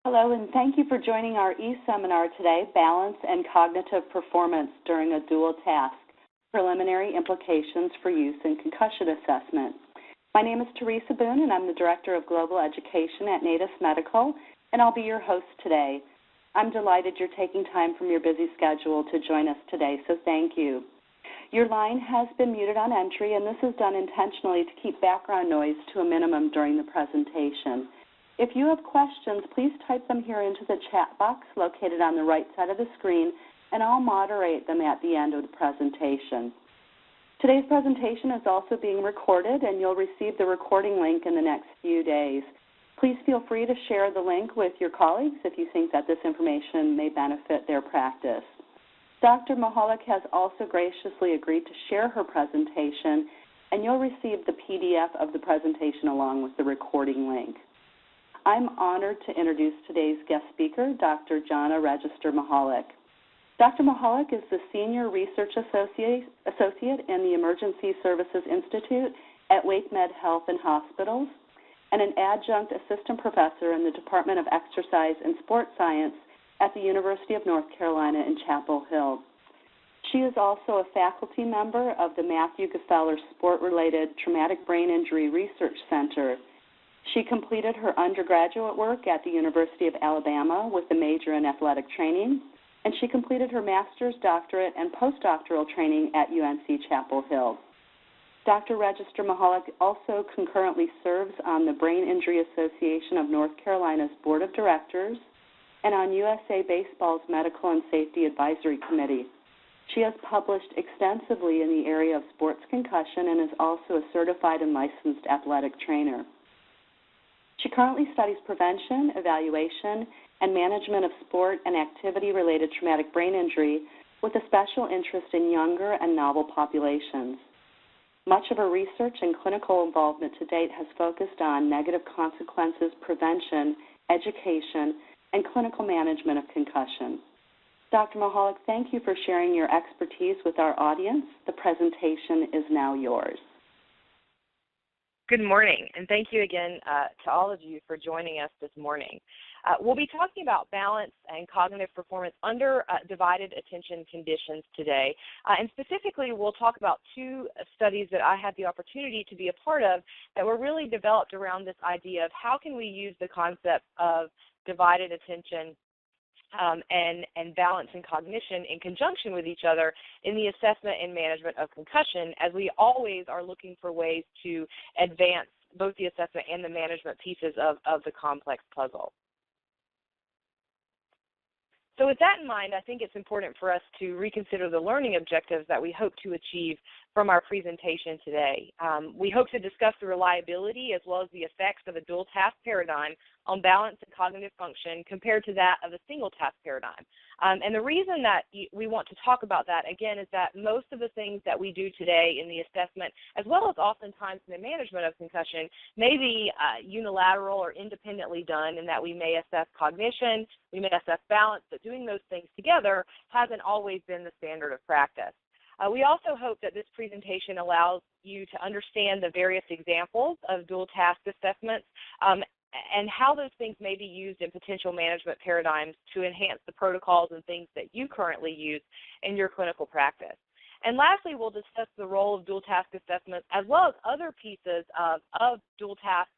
Hello, and thank you for joining our e-seminar today, Balance and Cognitive Performance During a Dual Task, Preliminary Implications for Use in Concussion Assessment. My name is Teresa Boone, and I'm the Director of Global Education at Natus Medical, and I'll be your host today. I'm delighted you're taking time from your busy schedule to join us today, so thank you. Your line has been muted on entry, and this is done intentionally to keep background noise to a minimum during the presentation. If you have questions, please type them here into the chat box located on the right side of the screen, and I'll moderate them at the end of the presentation. Today's presentation is also being recorded, and you'll receive the recording link in the next few days. Please feel free to share the link with your colleagues if you think that this information may benefit their practice. Dr. Mihalik has also graciously agreed to share her presentation, and you'll receive the PDF of the presentation along with the recording link. I'm honored to introduce today's guest speaker, Dr. Johna Register Mihalik. Dr. Mihalik is the Senior Research Associate in the Emergency Services Institute at WakeMed Health and Hospitals and an Adjunct Assistant Professor in the Department of Exercise and Sport Science at the University of North Carolina in Chapel Hill. She is also a faculty member of the Matthew Gefeller Sport-Related Traumatic Brain Injury Research Center. She completed her undergraduate work at the University of Alabama with a major in athletic training, and she completed her master's, doctorate, and postdoctoral training at UNC Chapel Hill. Dr. Register Mihalik also concurrently serves on the Brain Injury Association of North Carolina's Board of Directors and on USA Baseball's Medical and Safety Advisory Committee. She has published extensively in the area of sports concussion and is also a certified and licensed athletic trainer. She currently studies prevention, evaluation, and management of sport and activity-related traumatic brain injury with a special interest in younger and novel populations. Much of her research and clinical involvement to date has focused on negative consequences prevention, education, and clinical management of concussion. Dr. Mihalik, thank you for sharing your expertise with our audience. The presentation is now yours. Good morning, and thank you again to all of you for joining us this morning. We'll be talking about balance and cognitive performance under divided attention conditions today. And specifically, we'll talk about two studies that I had the opportunity to be a part of that were really developed around this idea of how can we use the concept of divided attention and balance and cognition in conjunction with each other in the assessment and management of concussion, as we always are looking for ways to advance both the assessment and the management pieces of the complex puzzle. So with that in mind, I think it's important for us to reconsider the learning objectives that we hope to achieve from our presentation today. We hope to discuss the reliability as well as the effects of a dual task paradigm on balance and cognitive function compared to that of a single task paradigm. And the reason that we want to talk about that, again, is that most of the things that we do today in the assessment, as well as oftentimes in the management of concussion, may be unilateral or independently done, in that we may assess cognition, we may assess balance, but doing those things together hasn't always been the standard of practice. We also hope that this presentation allows you to understand the various examples of dual task assessments and how those things may be used in potential management paradigms to enhance the protocols and things that you currently use in your clinical practice. And lastly, we'll discuss the role of dual task assessments as well as other pieces of dual task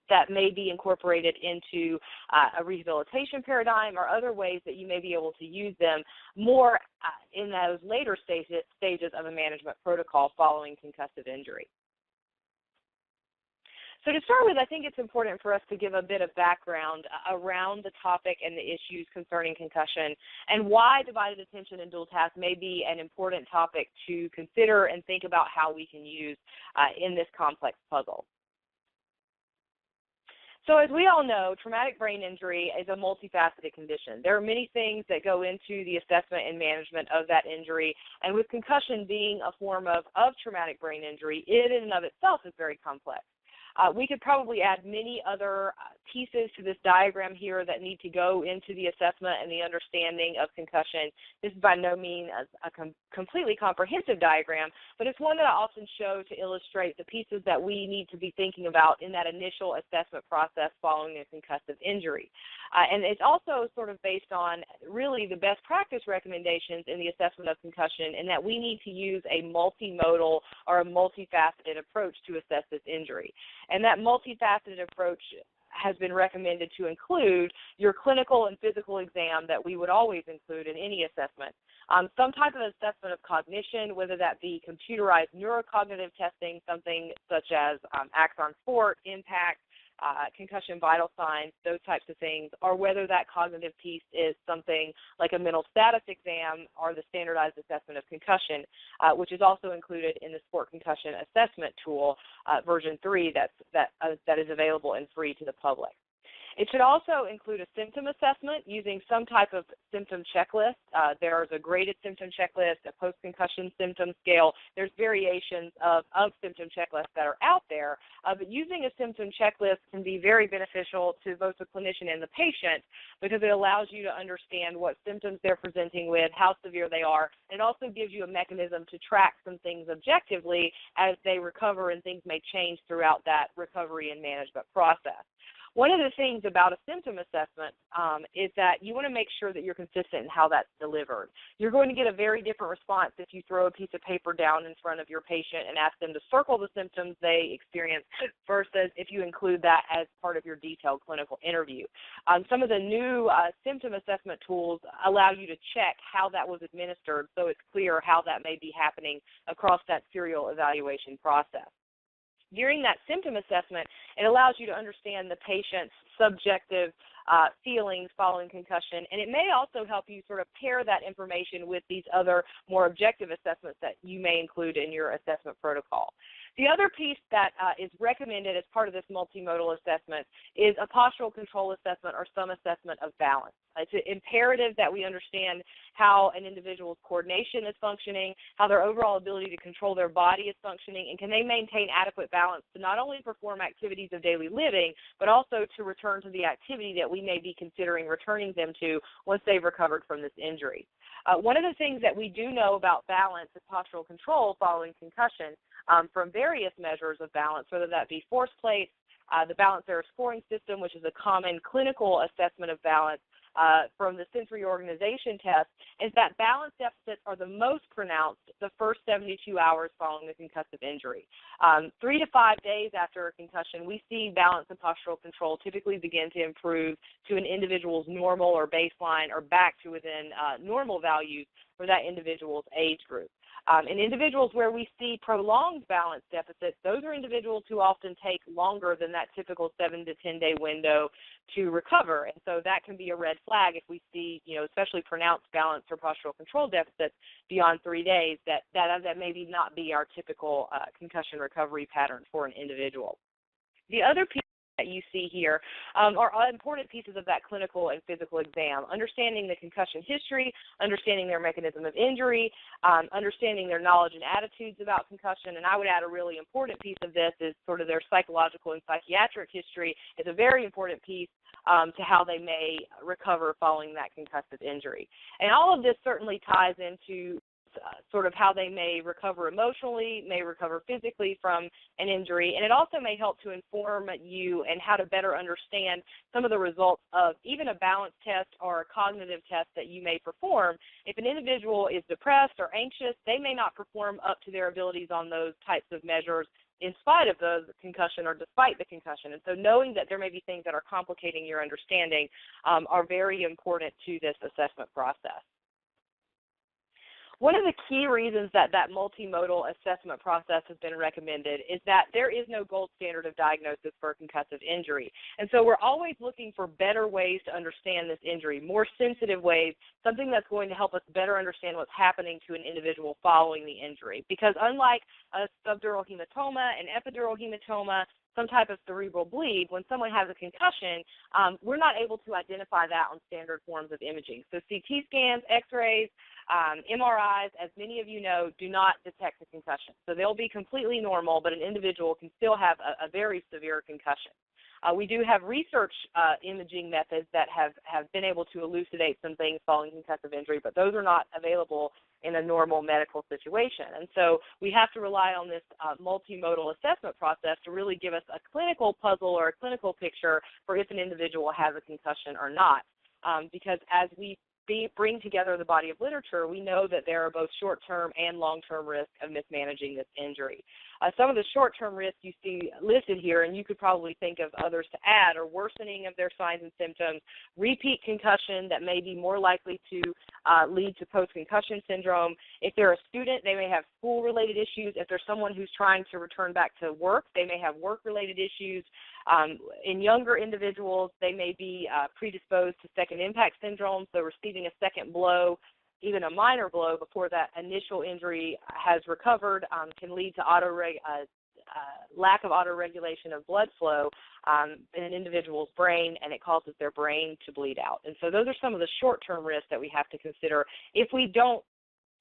that may be incorporated into a rehabilitation paradigm or other ways that you may be able to use them more in those later stages of a management protocol following concussive injury. So to start with, I think it's important for us to give a bit of background around the topic and the issues concerning concussion and why divided attention and dual task may be an important topic to consider and think about how we can use in this complex puzzle. So as we all know, traumatic brain injury is a multifaceted condition. There are many things that go into the assessment and management of that injury, and with concussion being a form of traumatic brain injury, it in and of itself is very complex. We could probably add many other pieces to this diagram here that need to go into the assessment and the understanding of concussion. This is by no means a completely comprehensive diagram, but it's one that I often show to illustrate the pieces that we need to be thinking about in that initial assessment process following a concussive injury. And it's also sort of based on really the best practice recommendations in the assessment of concussion, and that we need to use a multimodal or a multifaceted approach to assess this injury. And that multifaceted approach has been recommended to include your clinical and physical exam that we would always include in any assessment. Some type of assessment of cognition, whether that be computerized neurocognitive testing, something such as axon sport, impact, concussion vital signs, those types of things, or whether that cognitive piece is something like a mental status exam or the standardized assessment of concussion, which is also included in the Sport Concussion Assessment Tool, version 3, that is available and free to the public. It should also include a symptom assessment using some type of symptom checklist. There's a graded symptom checklist, a post-concussion symptom scale. There's variations of symptom checklists that are out there, but using a symptom checklist can be very beneficial to both the clinician and the patient because it allows you to understand what symptoms they're presenting with, how severe they are, and it also gives you a mechanism to track some things objectively as they recover, and things may change throughout that recovery and management process. One of the things about a symptom assessment is that you want to make sure that you're consistent in how that's delivered. You're going to get a very different response if you throw a piece of paper down in front of your patient and ask them to circle the symptoms they experience versus if you include that as part of your detailed clinical interview. Some of the new symptom assessment tools allow you to check how that was administered so it's clear how that may be happening across that serial evaluation process. During that symptom assessment, it allows you to understand the patient's subjective feelings following concussion, and it may also help you sort of pair that information with these other more objective assessments that you may include in your assessment protocol. The other piece that is recommended as part of this multimodal assessment is a postural control assessment or some assessment of balance. It's imperative that we understand how an individual's coordination is functioning, how their overall ability to control their body is functioning, and can they maintain adequate balance to not only perform activities of daily living, but also to return to the activity that we may be considering returning them to once they've recovered from this injury. One of the things that we do know about balance and postural control following concussion from various measures of balance, whether that be force plates, the balance error scoring system, which is a common clinical assessment of balance, from the sensory organization test, is that balance deficits are the most pronounced the first 72 hours following a concussive injury. 3 to 5 days after a concussion, we see balance and postural control typically begin to improve to an individual's normal or baseline or back to within normal values for that individual's age group. In individuals where we see prolonged balance deficits, those are individuals who often take longer than that typical 7 to 10 day window to recover. And so that can be a red flag if we see, especially pronounced balance or postural control deficits beyond 3 days, that maybe not be our typical concussion recovery pattern for an individual. The other piece that you see here are important pieces of that clinical and physical exam, understanding the concussion history, understanding their mechanism of injury, understanding their knowledge and attitudes about concussion, and I would add a really important piece of this is sort of their psychological and psychiatric history is a very important piece to how they may recover following that concussive injury. And all of this certainly ties into sort of how they may recover emotionally, may recover physically from an injury, and it also may help to inform you and how to better understand some of the results of even a balance test or a cognitive test that you may perform. If an individual is depressed or anxious, they may not perform up to their abilities on those types of measures in spite of the concussion or despite the concussion. And so knowing that there may be things that are complicating your understanding are very important to this assessment process. One of the key reasons that multimodal assessment process has been recommended is that there is no gold standard of diagnosis for a concussive injury. And so we're always looking for better ways to understand this injury, more sensitive ways, something that's going to help us better understand what's happening to an individual following the injury. Because unlike a subdural hematoma, an epidural hematoma, some type of cerebral bleed, when someone has a concussion, we're not able to identify that on standard forms of imaging. So CT scans, x-rays, MRIs, as many of you know, do not detect a concussion. So they'll be completely normal, but an individual can still have a very severe concussion. We do have research imaging methods that have been able to elucidate some things following concussive injury, but those are not available in a normal medical situation. And so we have to rely on this multimodal assessment process to really give us a clinical puzzle or a clinical picture for if an individual has a concussion or not. Because as we bring together the body of literature, we know that there are both short-term and long-term risks of mismanaging this injury. Some of the short-term risks you see listed here, and you could probably think of others to add, are worsening of their signs and symptoms, repeat concussion that may be more likely to lead to post-concussion syndrome. If they're a student, they may have school-related issues. If there's someone who's trying to return back to work, they may have work-related issues. In younger individuals, they may be predisposed to second impact syndrome, so receiving a second blow, even a minor blow before that initial injury has recovered, can lead to lack of autoregulation of blood flow in an individual's brain, and it causes their brain to bleed out. And so those are some of the short-term risks that we have to consider if we don't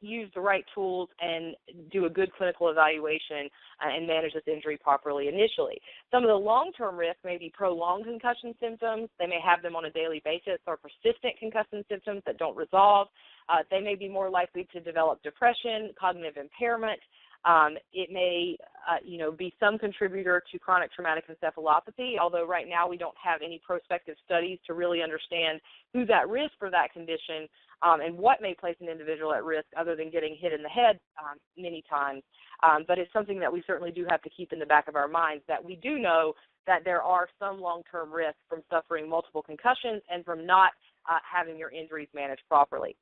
use the right tools and do a good clinical evaluation and manage this injury properly initially. Some of the long-term risks may be prolonged concussion symptoms. They may have them on a daily basis, or persistent concussion symptoms that don't resolve. They may be more likely to develop depression, cognitive impairment. It may, be some contributor to chronic traumatic encephalopathy, although right now we don't have any prospective studies to really understand who's at risk for that condition and what may place an individual at risk other than getting hit in the head many times. But it's something that we certainly do have to keep in the back of our minds, that we do know that there are some long-term risks from suffering multiple concussions and from not having your injuries managed properly.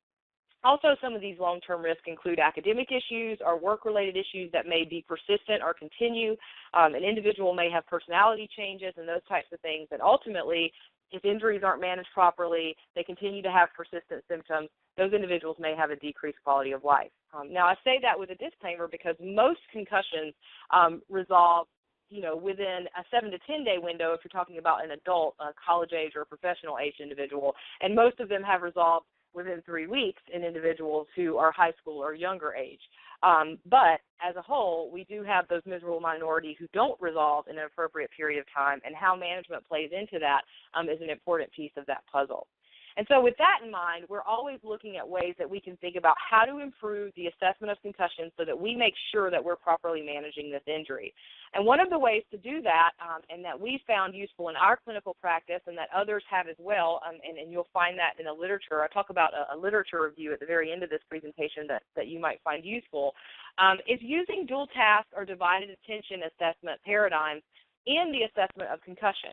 Also, some of these long-term risks include academic issues or work-related issues that may be persistent or continue. An individual may have personality changes and those types of things. And ultimately, if injuries aren't managed properly, they continue to have persistent symptoms, those individuals may have a decreased quality of life. Now, I say that with a disclaimer because most concussions resolve within a 7 to 10 day window if you're talking about an adult, a college age or a professional age individual, and most of them have resolved within 3 weeks in individuals who are high school or younger age. But as a whole, we do have those miserable minority who don't resolve in an appropriate period of time, and how management plays into that is an important piece of that puzzle. And so with that in mind, we're always looking at ways that we can think about how to improve the assessment of concussion so that we make sure that we're properly managing this injury. And one of the ways to do that, and that we found useful in our clinical practice and that others have as well, and you'll find that in the literature. I talk about a literature review at the very end of this presentation that you might find useful, is using dual task or divided attention assessment paradigms in the assessment of concussion.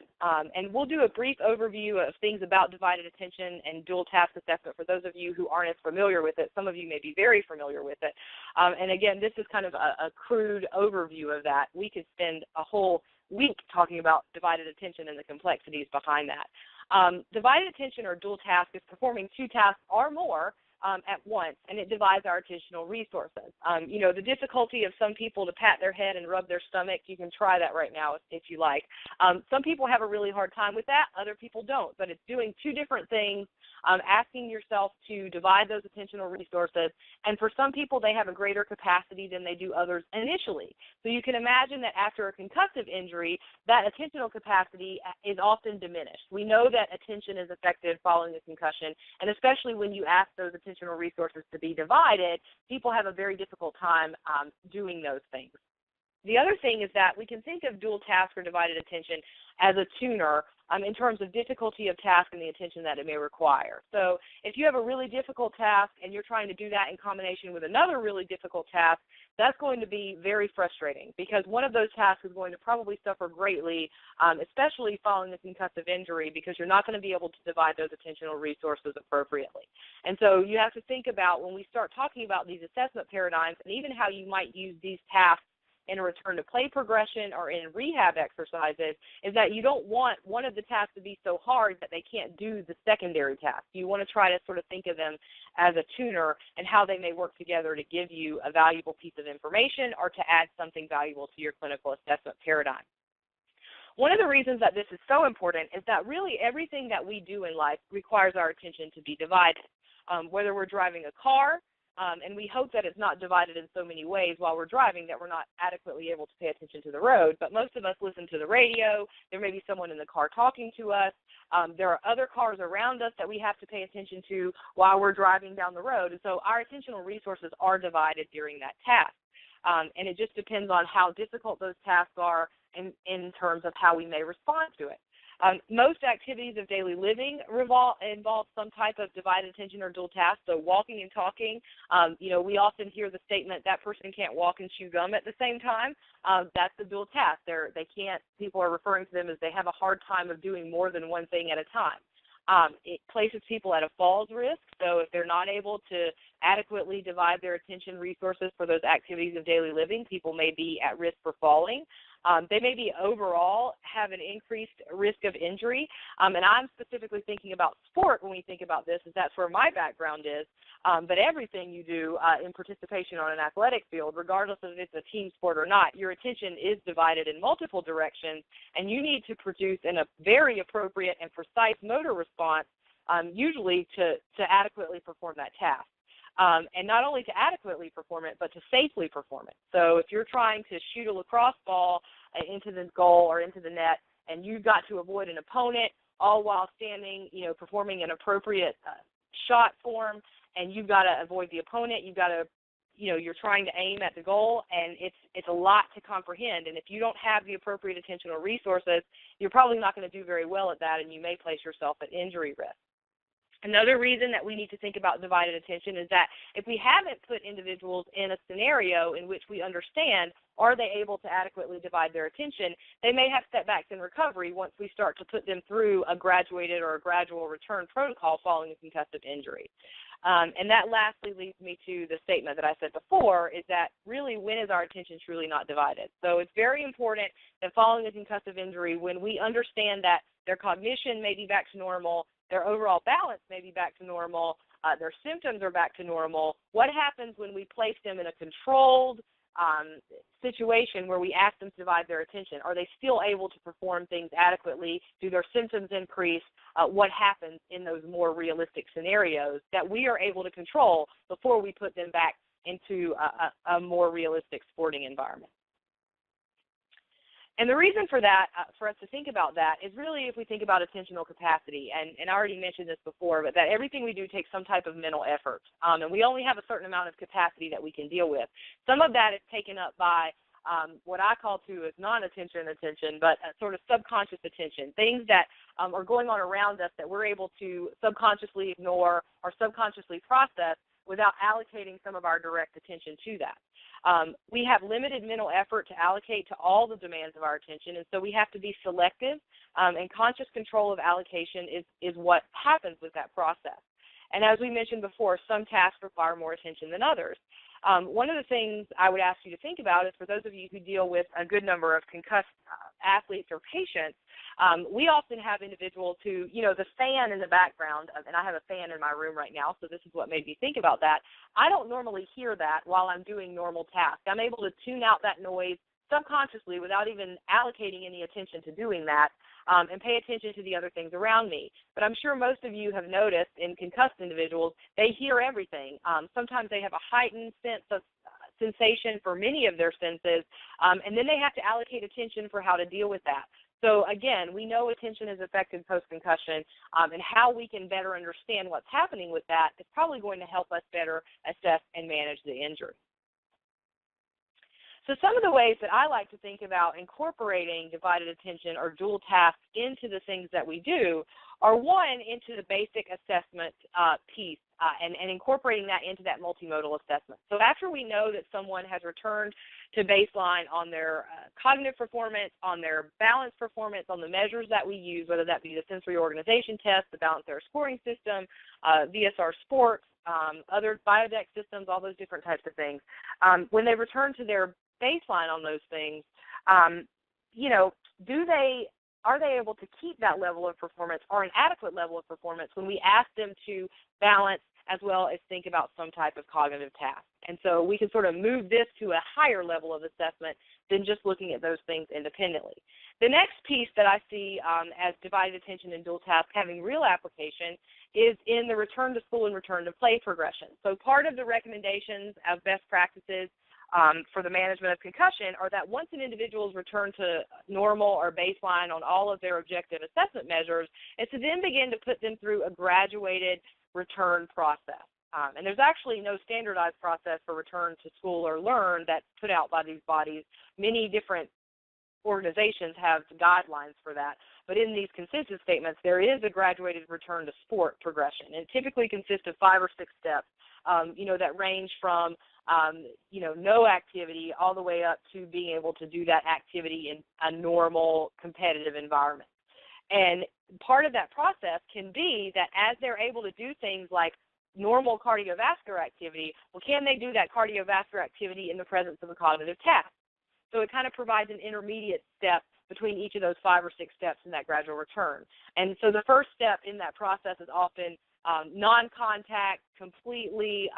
And we'll do a brief overview of things about divided attention and dual task assessment for those of you who aren't as familiar with it. Some of you may be very familiar with it. And again, this is kind of a crude overview of that. We could spend a whole week talking about divided attention and the complexities behind that. Divided attention or dual task is performing 2 tasks or more at once, and it divides our attentional resources. The difficulty of some people to pat their head and rub their stomach, you can try that right now if you like. Some people have a really hard time with that, other people don't, but it's doing 2 different things, asking yourself to divide those attentional resources, and for some people they have a greater capacity than they do others initially. So you can imagine that after a concussive injury, that attentional capacity is often diminished. We know that attention is affected following a concussion, and especially when you ask those attentional resources to be divided, people have a very difficult time doing those things. The other thing is that we can think of dual task or divided attention as a tuner in terms of difficulty of task and the attention that it may require. So if you have a really difficult task and you're trying to do that in combination with another really difficult task, that's going to be very frustrating because one of those tasks is going to probably suffer greatly, especially following a concussive injury, because you're not going to be able to divide those attentional resources appropriately. And so you have to think about, when we start talking about these assessment paradigms and even how you might use these tasks in a return to play progression or in rehab exercises, is that you don't want one of the tasks to be so hard that they can't do the secondary task. You want to try to sort of think of them as a tuner and how they may work together to give you a valuable piece of information or to add something valuable to your clinical assessment paradigm. One of the reasons that this is so important is that really everything that we do in life requires our attention to be divided. Whether we're driving a car, And we hope that it's not divided in so many ways while we're driving that we're not adequately able to pay attention to the road. But most of us listen to the radio. There may be someone in the car talking to us. There are other cars around us that we have to pay attention to while we're driving down the road. And so our attentional resources are divided during that task. And it just depends on how difficult those tasks are in terms of how we may respond to it. Most activities of daily living involve some type of divided attention or dual task. So walking and talking, we often hear the statement that person can't walk and chew gum at the same time. That's the dual task. They can't. People are referring to them as they have a hard time of doing more than one thing at a time. It places people at a falls risk. So if they're not able to adequately divide their attention resources for those activities of daily living, people may be at risk for falling. They may be overall have an increased risk of injury. And I'm specifically thinking about sport when we think about this, as that's where my background is. But everything you do in participation on an athletic field, regardless of if it's a team sport or not, your attention is divided in multiple directions, and you need to produce in a very appropriate and precise motor response, usually to adequately perform that task. And not only to adequately perform it, but to safely perform it. So if you're trying to shoot a lacrosse ball into the goal or into the net, and you've got to avoid an opponent, all while standing, performing an appropriate shot form, and you've got to avoid the opponent, you've got to, you're trying to aim at the goal, and it's a lot to comprehend. And if you don't have the appropriate attentional resources, you're probably not going to do very well at that, and you may place yourself at injury risk. Another reason that we need to think about divided attention is that if we haven't put individuals in a scenario in which we understand, are they able to adequately divide their attention, they may have setbacks in recovery once we start to put them through a graduated or a gradual return protocol following a concussive injury. And that lastly leads me to the statement that I said before, is that really when is our attention truly not divided? So it's very important that following a concussive injury, when we understand that their cognition may be back to normal, their overall balance may be back to normal, their symptoms are back to normal, what happens when we place them in a controlled situation where we ask them to divide their attention? Are they still able to perform things adequately? Do their symptoms increase? What happens in those more realistic scenarios that we are able to control before we put them back into a more realistic sporting environment? And the reason for that, for us to think about that, is really if we think about attentional capacity. And I already mentioned this before, but that everything we do takes some type of mental effort. And we only have a certain amount of capacity that we can deal with. Some of that is taken up by what I call to as non-attention attention, but sort of subconscious attention, things that are going on around us that we're able to subconsciously ignore or subconsciously process without allocating some of our direct attention to that. We have limited mental effort to allocate to all the demands of our attention, and so we have to be selective, and conscious control of allocation is what happens with that process. And as we mentioned before, some tasks require more attention than others. One of the things I would ask you to think about is for those of you who deal with a good number of concussed athletes or patients, we often have individuals who, the fan in the background, and I have a fan in my room right now, so this is what made me think about that. I don't normally hear that while I'm doing normal tasks. I'm able to tune out that noise subconsciously without even allocating any attention to doing that, and pay attention to the other things around me. But I'm sure most of you have noticed in concussed individuals, they hear everything. Sometimes they have a heightened sense of sensation for many of their senses, and then they have to allocate attention for how to deal with that. So again, we know attention is affected post-concussion, and how we can better understand what's happening with that is probably going to help us better assess and manage the injury. So some of the ways that I like to think about incorporating divided attention or dual tasks into the things that we do are, one, into the basic assessment piece and incorporating that into that multimodal assessment. So after we know that someone has returned to baseline on their cognitive performance, on their balance performance, on the measures that we use, whether that be the sensory organization test, the balance error scoring system, VSR sports, other biodeck systems, all those different types of things, when they return to their baseline on those things, are they able to keep that level of performance or an adequate level of performance when we ask them to balance as well as think about some type of cognitive task? And so we can sort of move this to a higher level of assessment than just looking at those things independently. The next piece that I see as divided attention and dual task having real application is in the return to school and return to play progression. So part of the recommendations of best practices for the management of concussion are that once an individual's returned to normal or baseline on all of their objective assessment measures, is to then begin to put them through a graduated return process. And there's actually no standardized process for return to school or learn that's put out by these bodies. Many different organizations have guidelines for that. But in these consensus statements, there is a graduated return to sport progression. And it typically consists of 5 or 6 steps, that range from, no activity all the way up to being able to do that activity in a normal competitive environment. And part of that process can be that as they're able to do things like normal cardiovascular activity, well, can they do that cardiovascular activity in the presence of a cognitive task? So it kind of provides an intermediate step between each of those 5 or 6 steps in that gradual return. And so the first step in that process is often non-contact, completely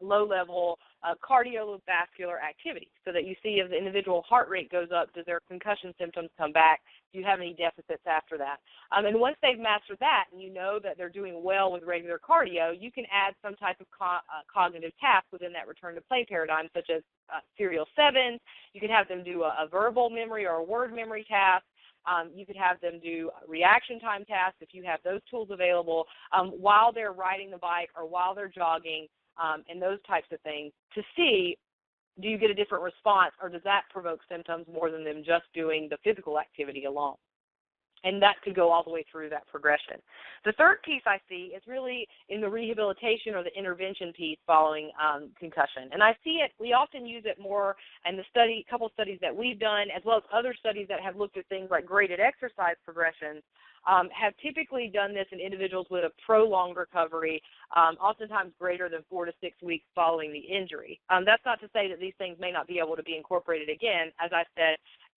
low-level cardiovascular activity, so that you see if the individual heart rate goes up, does their concussion symptoms come back, do you have any deficits after that? And once they've mastered that and you know that they're doing well with regular cardio, you can add some type of cognitive task within that return to play paradigm, such as serial 7s. You can have them do a verbal memory or a word memory task. You could have them do reaction time tasks if you have those tools available while they're riding the bike or while they're jogging and those types of things to see, do you get a different response or does that provoke symptoms more than them just doing the physical activity alone? And that could go all the way through that progression. The third piece I see is really in the rehabilitation or the intervention piece following concussion. And I see it, we often use it more in the couple studies that we've done, as well as other studies that have looked at things like graded exercise progressions, have typically done this in individuals with a prolonged recovery, oftentimes greater than 4 to 6 weeks following the injury. That's not to say that these things may not be able to be incorporated again, as I said,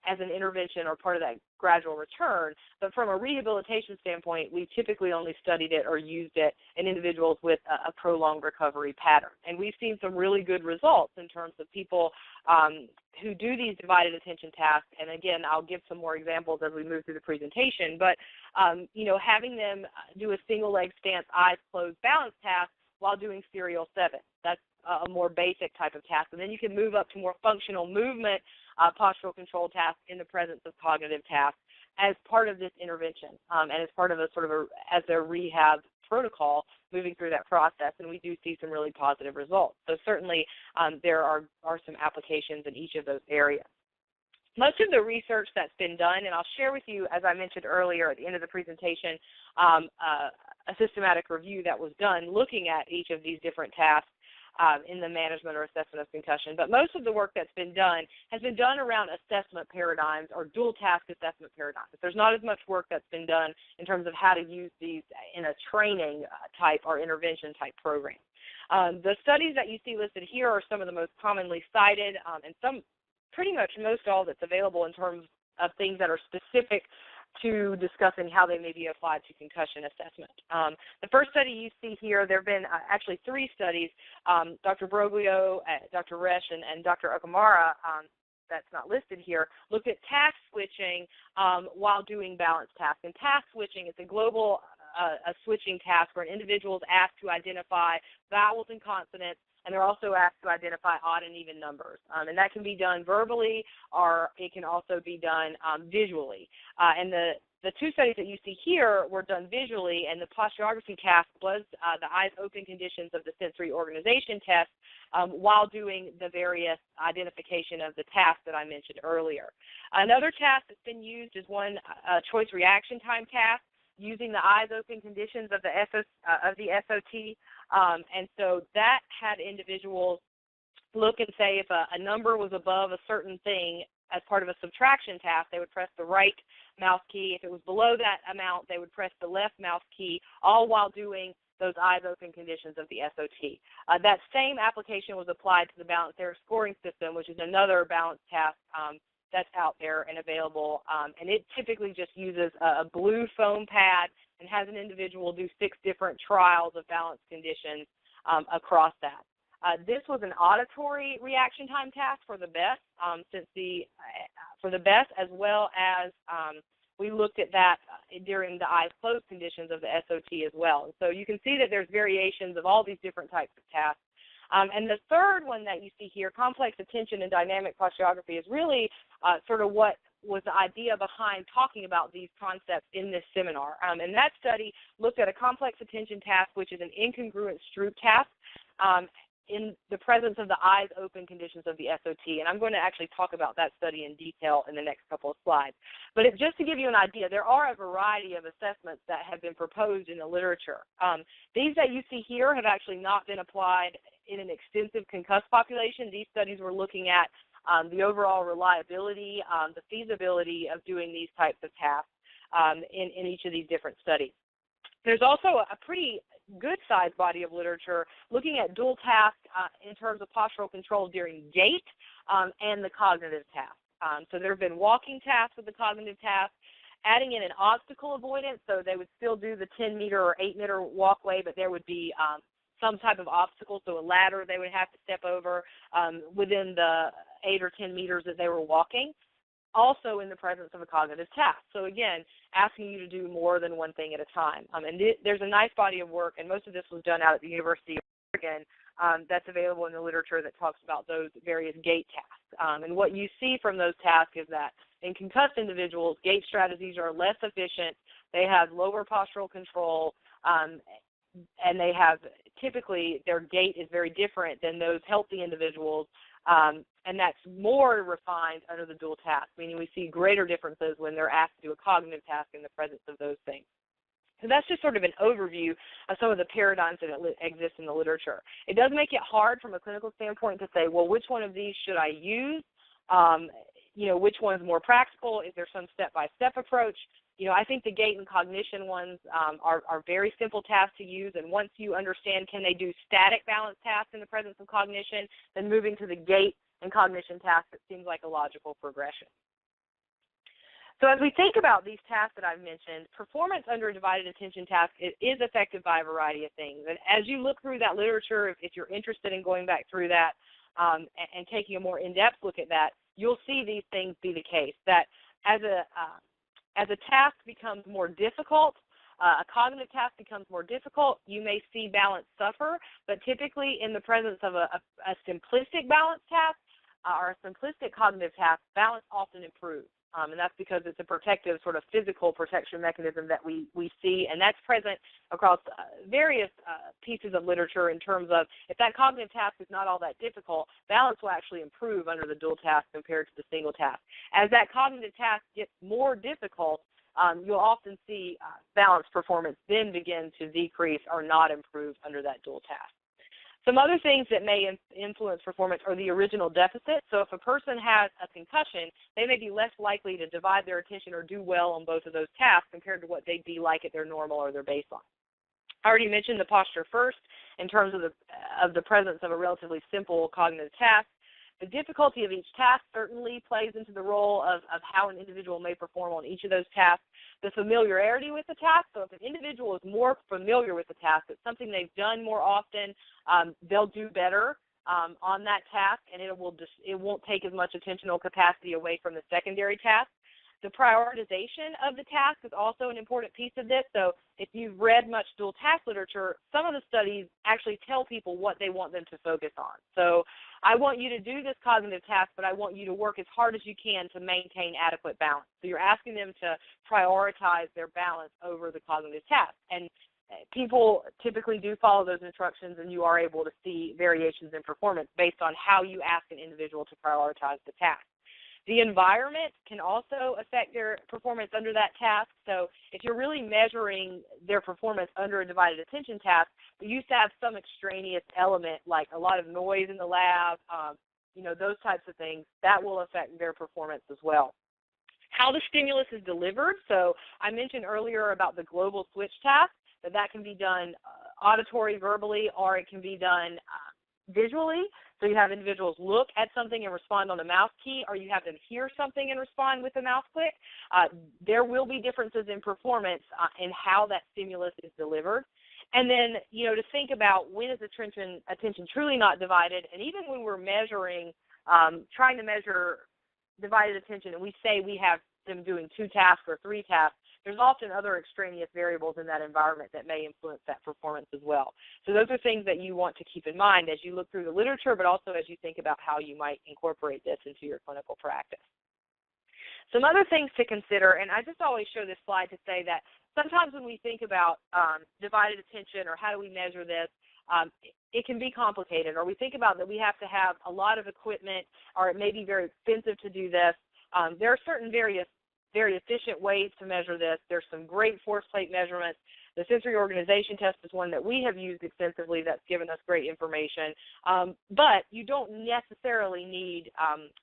as an intervention or part of that gradual return. But from a rehabilitation standpoint, we typically only studied it or used it in individuals with a prolonged recovery pattern. And we've seen some really good results in terms of people who do these divided attention tasks. And again, I'll give some more examples as we move through the presentation. But, having them do a single leg stance, eyes closed balance task while doing serial 7. That's a more basic type of task. And then you can move up to more functional movement, postural control tasks in the presence of cognitive tasks as part of this intervention and as part of as a rehab protocol moving through that process. And we do see some really positive results. So certainly there are some applications in each of those areas. Most of the research that's been done, and I'll share with you, as I mentioned earlier at the end of the presentation, a systematic review that was done looking at each of these different tasks in the management or assessment of concussion. But most of the work that's been done has been done around assessment paradigms or dual task assessment paradigms. There's not as much work that's been done in terms of how to use these in a training type or intervention type program. The studies that you see listed here are some of the most commonly cited and pretty much most all that's available in terms of things that are specific to discussing how they may be applied to concussion assessment. The first study you see here, there have been actually 3 studies. Dr. Broglio, Dr. Resch, and Dr. Okamura, that's not listed here, looked at task switching while doing balance tasks. And task switching is a global a switching task where an individual is asked to identify vowels and consonants, and they're also asked to identify odd and even numbers. And that can be done verbally, or it can also be done visually. And the 2 studies that you see here were done visually, and the Posturoagraphy task was the eyes open conditions of the sensory organization test while doing the various identification of the task that I mentioned earlier. Another task that's been used is one choice reaction time task, using the eyes open conditions of the SOT. And so that had individuals look and say if a number was above a certain thing as part of a subtraction task, they would press the right mouse key. If it was below that amount, they would press the left mouse key, all while doing those eyes open conditions of the SOT. That same application was applied to the balanced air scoring system, which is another balance task that's out there and available, and it typically just uses a blue foam pad and has an individual do 6 different trials of balance conditions across that. This was an auditory reaction time task for the best, since the for the best, as well as we looked at that during the eyes closed conditions of the SOT as well. And so you can see that there's variations of all these different types of tasks. And the third one that you see here, complex attention and dynamic posturoagraphy, is really sort of what was the idea behind talking about these concepts in this seminar. And that study looked at a complex attention task, which is an incongruent Stroop task, in the presence of the eyes open conditions of the SOT. And I'm going to actually talk about that study in detail in the next couple of slides. But just to give you an idea, there are a variety of assessments that have been proposed in the literature. These that you see here have actually not been applied in an extensive concussed population. These studies were looking at the overall reliability, the feasibility of doing these types of tasks in each of these different studies. There's also a pretty good-sized body of literature looking at dual task in terms of postural control during gait and the cognitive task. So there have been walking tasks with the cognitive task, adding in an obstacle avoidance, so they would still do the 10-meter or 8-meter walkway, but there would be some type of obstacle, so a ladder they would have to step over within the 8 or 10 meters that they were walking, also in the presence of a cognitive task. So again, asking you to do more than one thing at a time. And there's a nice body of work, and most of this was done out at the University of Oregon, that's available in the literature that talks about those various gait tasks. And what you see from those tasks is that in concussed individuals, gait strategies are less efficient, they have lower postural control, and they have, typically, their gait is very different than those healthy individuals, and that's more refined under the dual task, meaning we see greater differences when they're asked to do a cognitive task in the presence of those things. So that's just sort of an overview of some of the paradigms that exist in the literature. It does make it hard from a clinical standpoint to say, well, which one of these should I use? Which one's more practical? Is there some step-by-step approach? I think the gait and cognition ones are very simple tasks to use, and once you understand can they do static balance tasks in the presence of cognition, then moving to the gait and cognition tasks, it seems like a logical progression. So as we think about these tasks that I've mentioned, performance under a divided attention task is affected by a variety of things. And as you look through that literature, if you're interested in going back through that and taking a more in-depth look at that, you'll see these things be the case, that as a task becomes more difficult, a cognitive task becomes more difficult, you may see balance suffer, but typically in the presence of a simplistic balance task or a simplistic cognitive task, balance often improves. And that's because it's a protective sort of physical protection mechanism that we see, and that's present across various pieces of literature in terms of if that cognitive task is not all that difficult, balance will actually improve under the dual task compared to the single task. As that cognitive task gets more difficult, you'll often see balance performance then begin to decrease or not improve under that dual task. Some other things that may influence performance are the original deficit. So if a person has a concussion, they may be less likely to divide their attention or do well on both of those tasks compared to what they'd be like at their normal or their baseline. I already mentioned the posture first in terms of the presence of a relatively simple cognitive task. The difficulty of each task certainly plays into the role of how an individual may perform on each of those tasks. The familiarity with the task, so if an individual is more familiar with the task, it's something they've done more often, they'll do better on that task, and it won't take as much attentional capacity away from the secondary task. The prioritization of the task is also an important piece of this. So if you've read much dual task literature, some of the studies actually tell people what they want them to focus on. So I want you to do this cognitive task, but I want you to work as hard as you can to maintain adequate balance. So you're asking them to prioritize their balance over the cognitive task. And people typically do follow those instructions, and you are able to see variations in performance based on how you ask an individual to prioritize the task. The environment can also affect their performance under that task. So if you're really measuring their performance under a divided attention task, but you used to have some extraneous element like a lot of noise in the lab, those types of things, that will affect their performance as well. How the stimulus is delivered. So I mentioned earlier about the global switch task, that can be done auditory, verbally, or it can be done visually. So you have individuals look at something and respond on a mouse key, or you have them hear something and respond with a mouse click. There will be differences in performance in how that stimulus is delivered. And then, to think about when is attention truly not divided, and even when we're measuring, trying to measure divided attention and we say we have them doing 2 tasks or 3 tasks, there's often other extraneous variables in that environment that may influence that performance as well. So those are things that you want to keep in mind as you look through the literature, but also as you think about how you might incorporate this into your clinical practice. Some other things to consider, and I just always show this slide to say that sometimes when we think about divided attention or how do we measure this, it can be complicated, or we think about that we have to have a lot of equipment, or it may be very expensive to do this. There are certain very efficient ways to measure this. There's some great force plate measurements. The sensory organization test is one that we have used extensively that's given us great information, but you don't necessarily need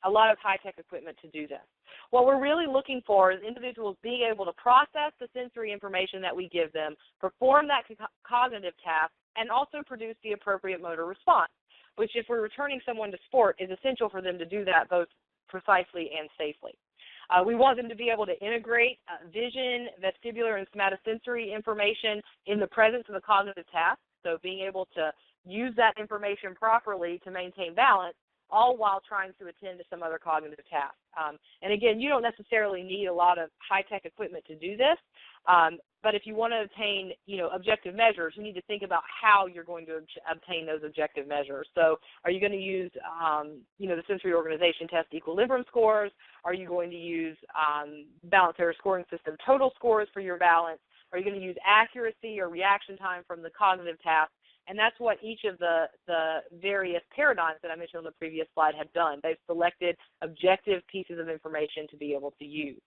a lot of high-tech equipment to do this. What we're really looking for is individuals being able to process the sensory information that we give them, perform that cognitive task, and also produce the appropriate motor response, which if we're returning someone to sport is essential for them to do that both precisely and safely. We want them to be able to integrate vision, vestibular, and somatosensory information in the presence of the cognitive task, so being able to use that information properly to maintain balance, all while trying to attend to some other cognitive task. And again, you don't necessarily need a lot of high-tech equipment to do this, but if you want to obtain, objective measures, you need to think about how you're going to obtain those objective measures. So are you going to use, the sensory organization test equilibrium scores? Are you going to use balance error scoring system total scores for your balance? Are you going to use accuracy or reaction time from the cognitive task? And that's what each of the various paradigms that I mentioned on the previous slide have done. They've selected objective pieces of information to be able to use.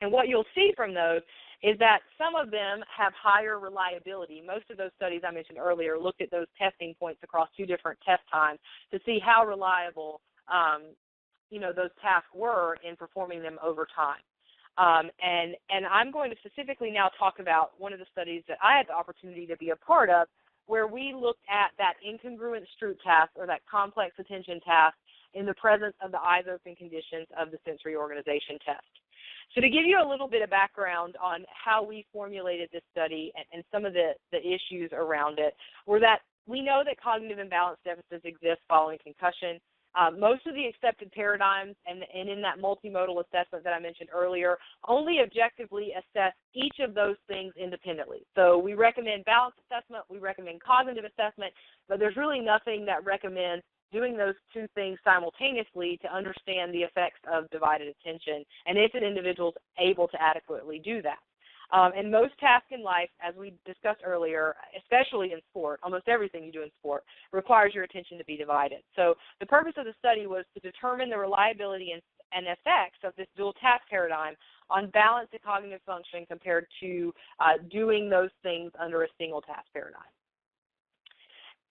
And what you'll see from those is that some of them have higher reliability. Most of those studies I mentioned earlier looked at those testing points across 2 different test times to see how reliable, those tasks were in performing them over time. And I'm going to specifically now talk about one of the studies that I had the opportunity to be a part of, where we looked at that incongruent Stroop task, or that complex attention task, in the presence of the eyes open conditions of the sensory organization test. So to give you a little bit of background on how we formulated this study and some of the issues around it, were that we know that cognitive imbalance deficits exist following concussion. Most of the accepted paradigms and in that multimodal assessment that I mentioned earlier only objectively assess each of those things independently. So we recommend balance assessment, we recommend cognitive assessment, but there's really nothing that recommends doing those 2 things simultaneously to understand the effects of divided attention and if an individual is able to adequately do that. And most tasks in life, as we discussed earlier, especially in sport, almost everything you do in sport, requires your attention to be divided. So the purpose of the study was to determine the reliability and effects of this dual task paradigm on balance and cognitive function compared to doing those things under a single task paradigm.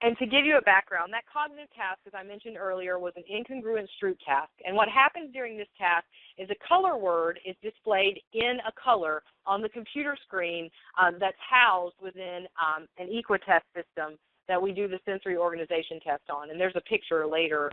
And to give you a background, that cognitive task, as I mentioned earlier, was an incongruent Stroop task. And what happens during this task is a color word is displayed in a color on the computer screen that's housed within an Equitest system that we do the sensory organization test on. And there's a picture later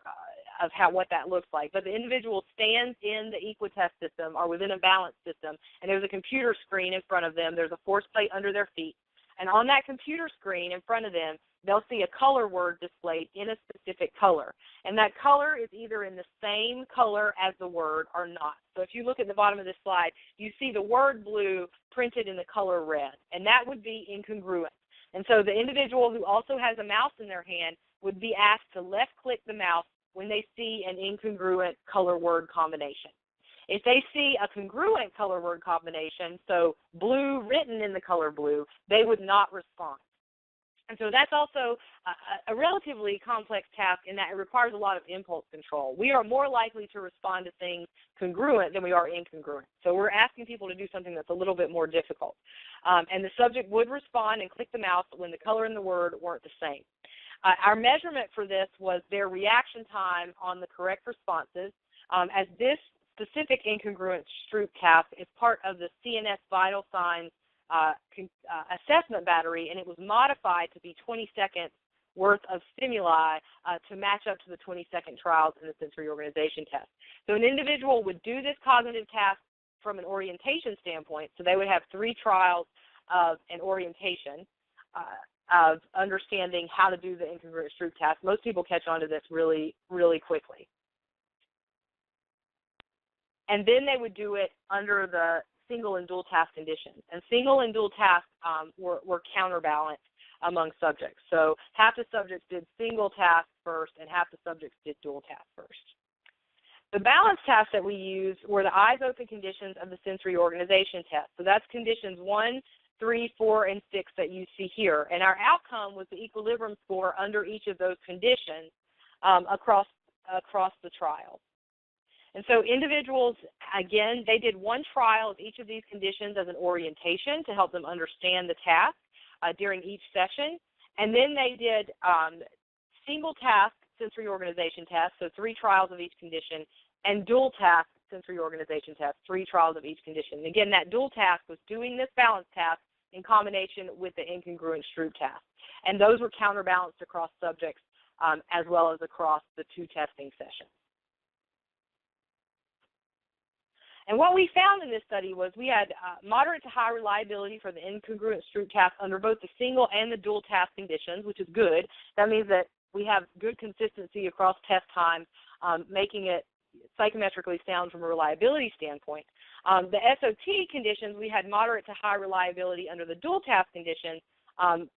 of what that looks like. But the individual stands in the Equitest system or within a balance system, and there's a computer screen in front of them. There's a force plate under their feet. And on that computer screen in front of them, they'll see a color word displayed in a specific color. And that color is either in the same color as the word or not. So if you look at the bottom of this slide, you see the word blue printed in the color red, and that would be incongruent. And so the individual who also has a mouse in their hand would be asked to left-click the mouse when they see an incongruent color word combination. If they see a congruent color word combination, so blue written in the color blue, they would not respond. And so that's also a relatively complex task in that it requires a lot of impulse control. We are more likely to respond to things congruent than we are incongruent. So we're asking people to do something that's a little bit more difficult. And the subject would respond and click the mouse when the color and the word weren't the same. Our measurement for this was their reaction time on the correct responses, as this specific incongruent Stroop task is part of the CNS vital signs assessment battery, and it was modified to be 20 seconds worth of stimuli to match up to the 20-second trials in the sensory organization test. So an individual would do this cognitive task from an orientation standpoint, so they would have 3 trials of an orientation of understanding how to do the incongruent Stroop task. Most people catch on to this really, really quickly. and then they would do it under the single and dual task conditions. And single and dual tasks were counterbalanced among subjects. So half the subjects did single task first and half the subjects did dual task first. The balance tasks that we used were the eyes open conditions of the sensory organization test. So that's conditions 1, 3, 4, and 6 that you see here. And our outcome was the equilibrium score under each of those conditions across the trial. And so individuals, again, they did one trial of each of these conditions as an orientation to help them understand the task during each session. And then they did single task sensory organization tests, so 3 trials of each condition, and dual task sensory organization tests, 3 trials of each condition. And again, that dual task was doing this balance task in combination with the incongruent Stroop task. And those were counterbalanced across subjects as well as across the 2 testing sessions. And what we found in this study was we had moderate to high reliability for the incongruent Stroop task under both the single and the dual task conditions, which is good. That means that we have good consistency across test times, making it psychometrically sound from a reliability standpoint. The SOT conditions, we had moderate to high reliability under the dual task conditions,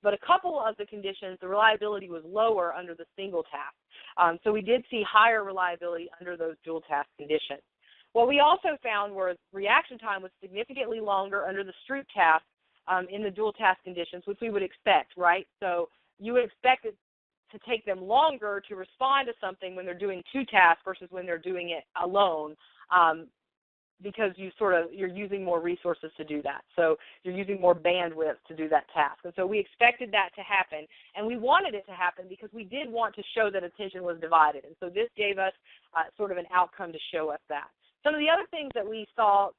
but a couple of the conditions, the reliability was lower under the single task. So we did see higher reliability under those dual task conditions. What we also found was reaction time was significantly longer under the Stroop task in the dual task conditions, which we would expect, right? So you would expect it to take them longer to respond to something when they're doing 2 tasks versus when they're doing it alone, because you're using more resources to do that. So you're using more bandwidth to do that task. And so we expected that to happen, and we wanted it to happen because we did want to show that attention was divided. And so this gave us sort of an outcome to show us that. Some of the other things that we saw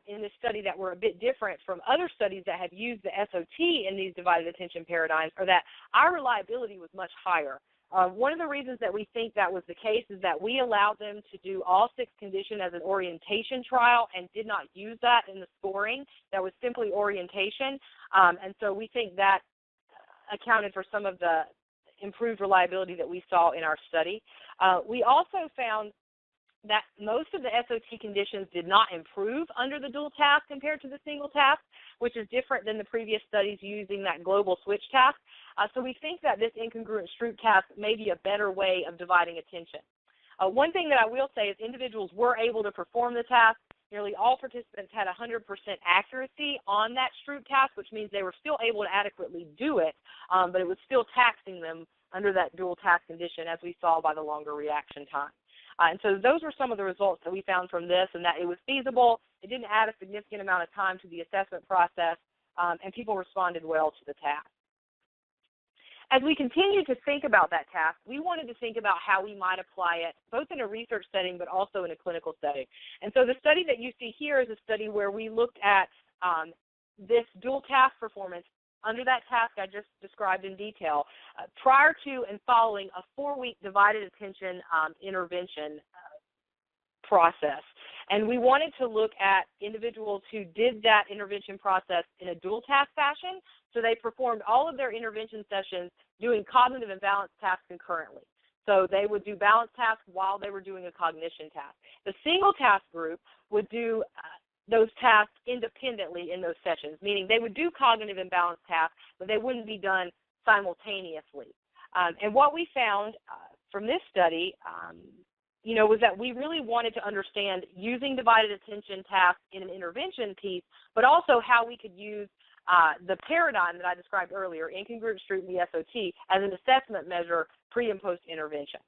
in this study that were a bit different from other studies that have used the SOT in these divided attention paradigms are that our reliability was much higher. One of the reasons that we think that was the case is that we allowed them to do all 6 conditions as an orientation trial and did not use that in the scoring. That was simply orientation. And so we think that accounted for some of the improved reliability that we saw in our study. We also found that most of the SOT conditions did not improve under the dual task compared to the single task, which is different than the previous studies using that global switch task. So we think that this incongruent Stroop task may be a better way of dividing attention. One thing that I will say is individuals were able to perform the task. Nearly all participants had 100% accuracy on that Stroop task, which means they were still able to adequately do it, but it was still taxing them under that dual task condition, as we saw by the longer reaction time. And so those were some of the results that we found from this, and that it was feasible, it didn't add a significant amount of time to the assessment process, and people responded well to the task. As we continued to think about that task, we wanted to think about how we might apply it, both in a research setting but also in a clinical setting. And so the study that you see here is a study where we looked at this dual task performance under that task I just described in detail, prior to and following a 4-week divided attention intervention process. And we wanted to look at individuals who did that intervention process in a dual task fashion. So they performed all of their intervention sessions doing cognitive and balance tasks concurrently. So they would do balance tasks while they were doing a cognition task. The single task group would do those tasks independently in those sessions, meaning they would do cognitive and balance tasks, but they wouldn't be done simultaneously. And what we found from this study, was that we really wanted to understand using divided attention tasks in an intervention piece, but also how we could use the paradigm that I described earlier, incongruent Stroop and the SOT, as an assessment measure pre- and post-intervention.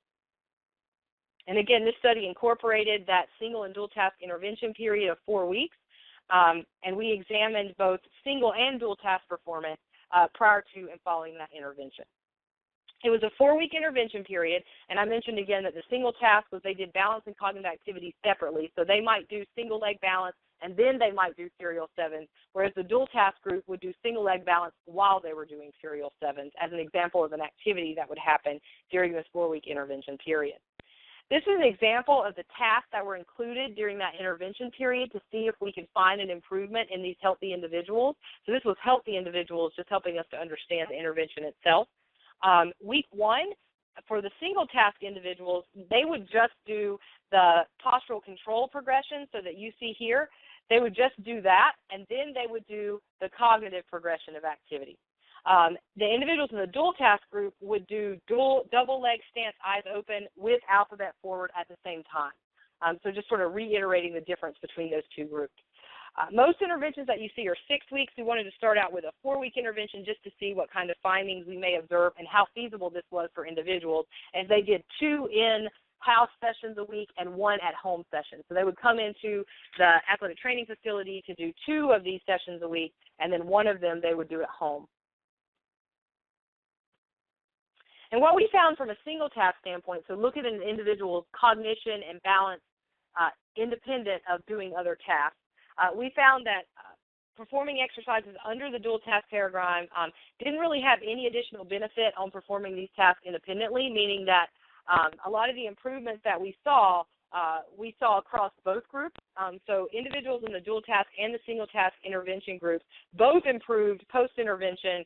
And again, this study incorporated that single and dual task intervention period of 4 weeks, and we examined both single and dual task performance prior to and following that intervention. It was a 4-week intervention period, and I mentioned again that the single task was they did balance and cognitive activities separately, so they might do single leg balance and then they might do serial 7s, whereas the dual task group would do single leg balance while they were doing serial 7s as an example of an activity that would happen during this 4-week intervention period. This is an example of the tasks that were included during that intervention period to see if we could find an improvement in these healthy individuals. So this was healthy individuals, just helping us to understand the intervention itself. Week 1, for the single task individuals, they would just do the postural control progression, so that you see here. They would just do that, and then they would do the cognitive progression of activity. The individuals in the dual task group would do double leg stance, eyes open, with alphabet forward at the same time. So just sort of reiterating the difference between those two groups. Most interventions that you see are 6 weeks. We wanted to start out with a 4-week intervention just to see what kind of findings we may observe and how feasible this was for individuals. And they did 2 in-house sessions a week and 1 at-home session. So they would come into the athletic training facility to do 2 of these sessions a week, and then 1 of them they would do at home. And what we found from a single task standpoint, so look at an individual's cognition and balance independent of doing other tasks, we found that performing exercises under the dual task paradigm didn't really have any additional benefit on performing these tasks independently, meaning that a lot of the improvements that we saw across both groups. So individuals in the dual task and the single task intervention groups both improved post-intervention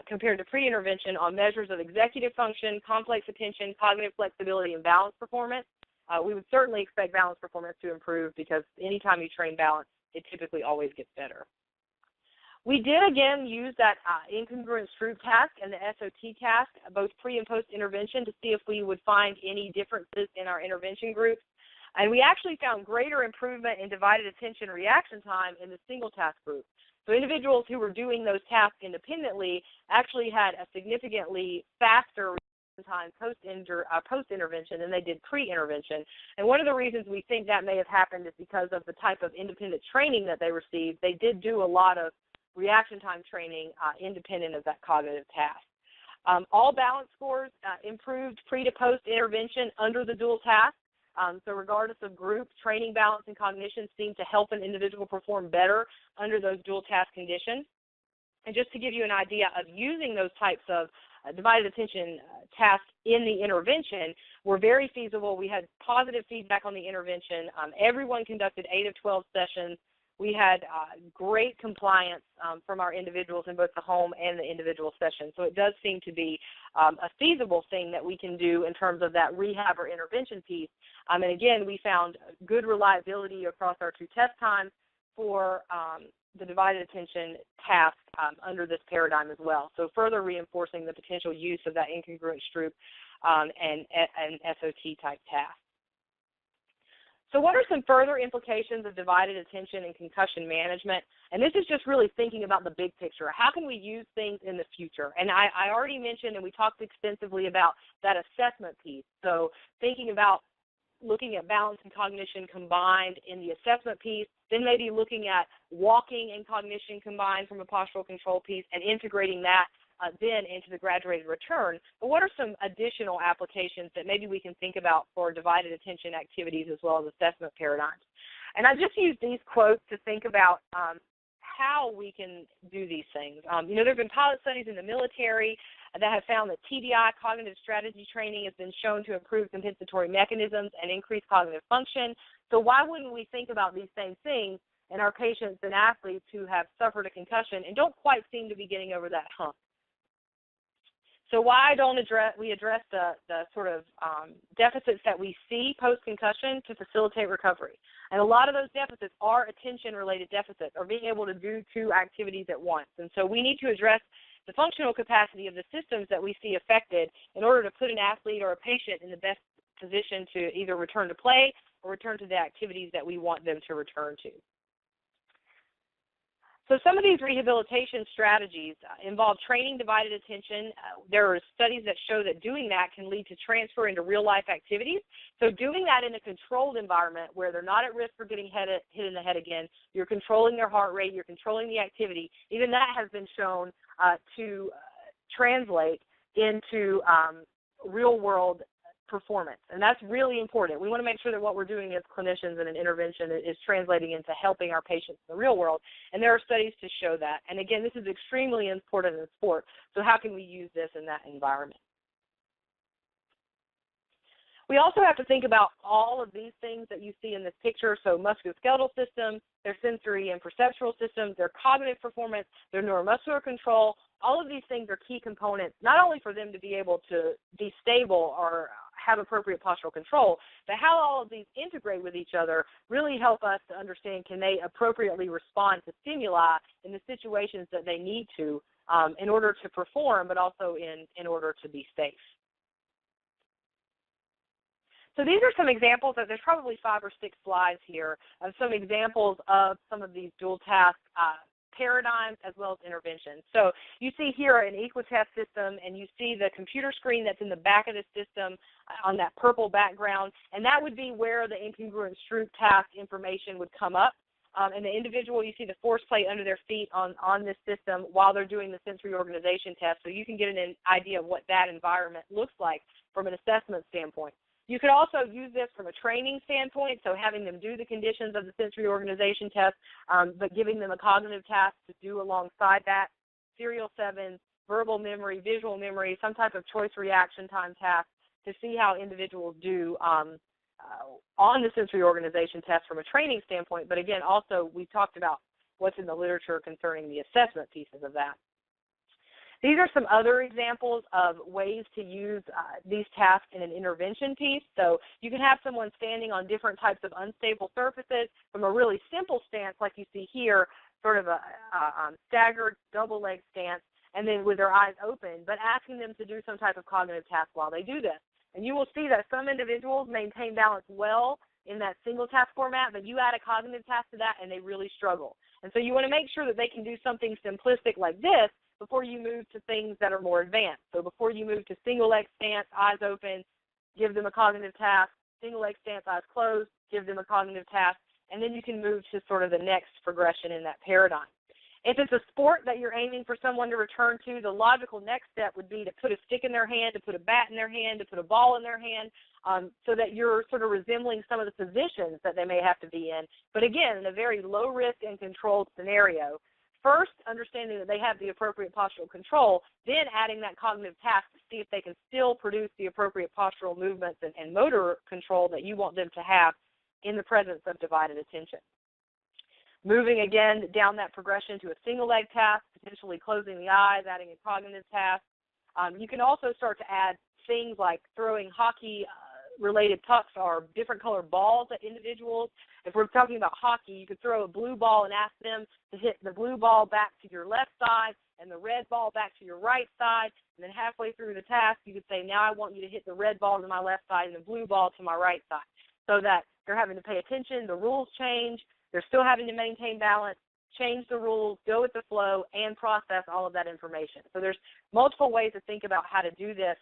compared to pre-intervention on measures of executive function, complex attention, cognitive flexibility, and balance performance. We would certainly expect balance performance to improve because anytime you train balance, it typically always gets better. We did, again, use that incongruent Stroop task and the SOT task, both pre- and post-intervention, to see if we would find any differences in our intervention groups. And we actually found greater improvement in divided attention reaction time in the single task group. So individuals who were doing those tasks independently actually had a significantly faster time post-intervention than they did pre-intervention. And one of the reasons we think that may have happened is because of the type of independent training that they received. They did do a lot of reaction time training independent of that cognitive task. All balance scores improved pre to post-intervention under the dual task. So regardless of group, training, balance, and cognition seemed to help an individual perform better under those dual task conditions. And just to give you an idea of using those types of divided attention tasks in the intervention were very feasible. We had positive feedback on the intervention. Everyone conducted 8 of 12 sessions. We had great compliance from our individuals in both the home and the individual session. So it does seem to be a feasible thing that we can do in terms of that rehab or intervention piece. And again, we found good reliability across our 2 test times for the divided attention task under this paradigm as well. So further reinforcing the potential use of that incongruent Stroop and SOT type task. So what are some further implications of divided attention and concussion management? And this is just really thinking about the big picture. How can we use things in the future? And I already mentioned, and we talked extensively about that assessment piece. So thinking about looking at balance and cognition combined in the assessment piece, then maybe looking at walking and cognition combined from a postural control piece and integrating that then into the graduated return. But what are some additional applications that maybe we can think about for divided attention activities as well as assessment paradigms? And I just used these quotes to think about how we can do these things. There have been pilot studies in the military that have found that TDI, cognitive strategy training, has been shown to improve compensatory mechanisms and increase cognitive function. So why wouldn't we think about these same things in our patients and athletes who have suffered a concussion and don't quite seem to be getting over that hump? So why don't we address the sort of deficits that we see post-concussion to facilitate recovery? And a lot of those deficits are attention-related deficits, or being able to do 2 activities at once. And so we need to address the functional capacity of the systems that we see affected in order to put an athlete or a patient in the best position to either return to play or return to the activities that we want them to return to. So some of these rehabilitation strategies involve training divided attention. There are studies that show that doing that can lead to transfer into real-life activities. So doing that in a controlled environment where they're not at risk for getting hit in the head again, you're controlling their heart rate, you're controlling the activity, even that has been shown to translate into real-world performance. And that's really important. We want to make sure that what we're doing as clinicians in an intervention is translating into helping our patients in the real world. And there are studies to show that. And again, this is extremely important in sport. So how can we use this in that environment? We also have to think about all of these things that you see in this picture. So musculoskeletal systems, their sensory and perceptual systems, their cognitive performance, their neuromuscular control, all of these things are key components, not only for them to be able to be stable or have appropriate postural control, but how all of these integrate with each other really help us to understand, can they appropriately respond to stimuli in the situations that they need to in order to perform, but also in order to be safe. So these are some examples. There's probably 5 or 6 slides here of some examples of some of these dual task paradigms as well as interventions. So you see here an Equitest system, and you see the computer screen that's in the back of the system on that purple background, and that would be where the incongruent Stroop task information would come up. And the individual, you see the force plate under their feet on this system while they're doing the sensory organization test, so you can get an idea of what that environment looks like from an assessment standpoint. You could also use this from a training standpoint, so having them do the conditions of the sensory organization test, but giving them a cognitive task to do alongside that, serial 7s, verbal memory, visual memory, some type of choice reaction time task to see how individuals do on the sensory organization test from a training standpoint. But again, also we talked about what's in the literature concerning the assessment pieces of that. These are some other examples of ways to use these tasks in an intervention piece. So you can have someone standing on different types of unstable surfaces from a really simple stance like you see here, sort of a staggered double leg stance, and then with their eyes open, but asking them to do some type of cognitive task while they do this. And you will see that some individuals maintain balance well in that single task format, but you add a cognitive task to that and they really struggle. And so you want to make sure that they can do something simplistic like this before you move to things that are more advanced. So before you move to single leg stance, eyes open, give them a cognitive task, single leg stance, eyes closed, give them a cognitive task, and then you can move to sort of the next progression in that paradigm. If it's a sport that you're aiming for someone to return to, the logical next step would be to put a stick in their hand, to put a bat in their hand, to put a ball in their hand, so that you're sort of resembling some of the positions that they may have to be in. But again, in a very low risk and controlled scenario. First, understanding that they have the appropriate postural control, then adding that cognitive task to see if they can still produce the appropriate postural movements and motor control that you want them to have in the presence of divided attention. Moving again down that progression to a single leg task, potentially closing the eyes, adding a cognitive task. You can also start to add things like throwing hockey-related pucks or different colored balls at individuals. If we're talking about hockey, you could throw a blue ball and ask them to hit the blue ball back to your left side and the red ball back to your right side. And then halfway through the task, you could say, now I want you to hit the red ball to my left side and the blue ball to my right side. So that they're having to pay attention, the rules change, they're still having to maintain balance, change the rules, go with the flow, and process all of that information. So there's multiple ways to think about how to do this,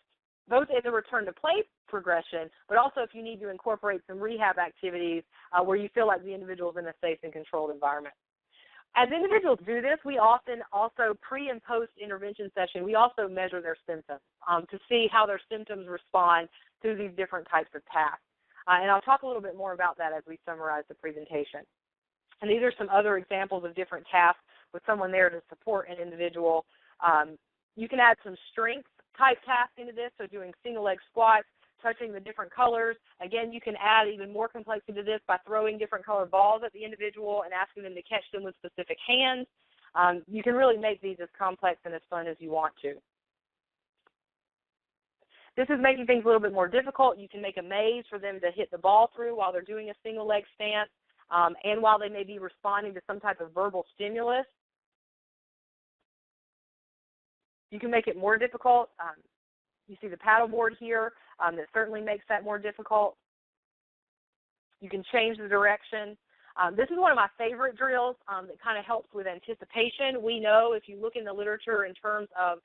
both in the return to play progression, but also if you need to incorporate some rehab activities where you feel like the individual is in a safe and controlled environment. As individuals do this, we often also pre and post intervention session, we also measure their symptoms to see how their symptoms respond to these different types of tasks. And I'll talk a little bit more about that as we summarize the presentation. And these are some other examples of different tasks with someone there to support an individual. You can add some strength type tasks into this, so doing single leg squats, touching the different colors. Again, you can add even more complexity to this by throwing different colored balls at the individual and asking them to catch them with specific hands. You can really make these as complex and as fun as you want to. This is making things a little bit more difficult. You can make a maze for them to hit the ball through while they're doing a single leg stance and while they may be responding to some type of verbal stimulus. You can make it more difficult. You see the paddleboard here. That certainly makes that more difficult. You can change the direction. This is one of my favorite drills that kind of helps with anticipation. We know if you look in the literature in terms of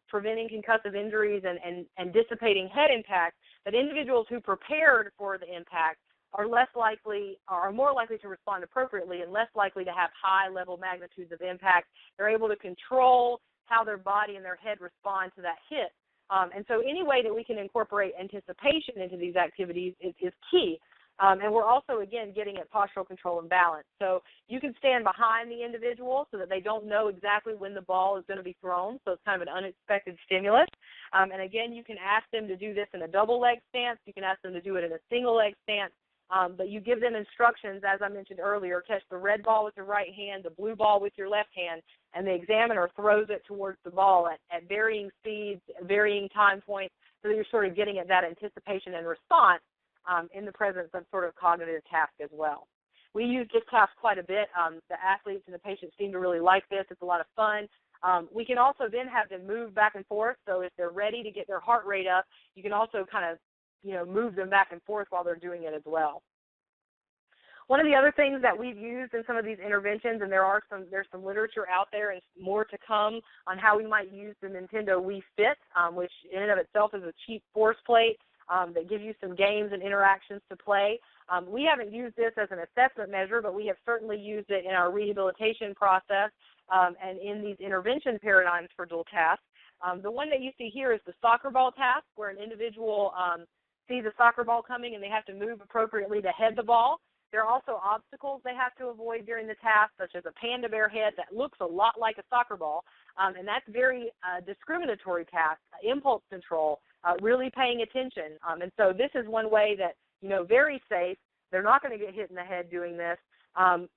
preventing concussive injuries and dissipating head impact, that individuals who prepared for the impact are more likely to respond appropriately and less likely to have high-level magnitudes of impact. They're able to control how their body and their head respond to that hit. And so any way that we can incorporate anticipation into these activities is key. And we're also, again, getting at postural control and balance. So you can stand behind the individual so that they don't know exactly when the ball is going to be thrown, so it's kind of an unexpected stimulus. And again, you can ask them to do this in a double leg stance. You can ask them to do it in a single leg stance. but you give them instructions, as I mentioned earlier, catch the red ball with your right hand, the blue ball with your left hand, and the examiner throws it towards the ball at varying speeds, varying time points, so that you're sort of getting at that anticipation and response in the presence of sort of cognitive task as well. We use this task quite a bit. The athletes and the patients seem to really like this. It's a lot of fun. We can also then have them move back and forth, so if they're ready to get their heart rate up, you can also kind of, move them back and forth while they're doing it as well. One of the other things that we've used in some of these interventions, and there's some literature out there and more to come on how we might use the Nintendo WiiFit, which in and of itself is a cheap force plate that gives you some games and interactions to play. We haven't used this as an assessment measure, but we have certainly used it in our rehabilitation process and in these intervention paradigms for dual tasks. The one that you see here is the soccer ball task, where an individual sees a soccer ball coming and they have to move appropriately to head the ball. There are also obstacles they have to avoid during the task, such as a panda bear head that looks a lot like a soccer ball, and that's very discriminatory task, impulse control, really paying attention. And so this is one way that, very safe. They're not going to get hit in the head doing this,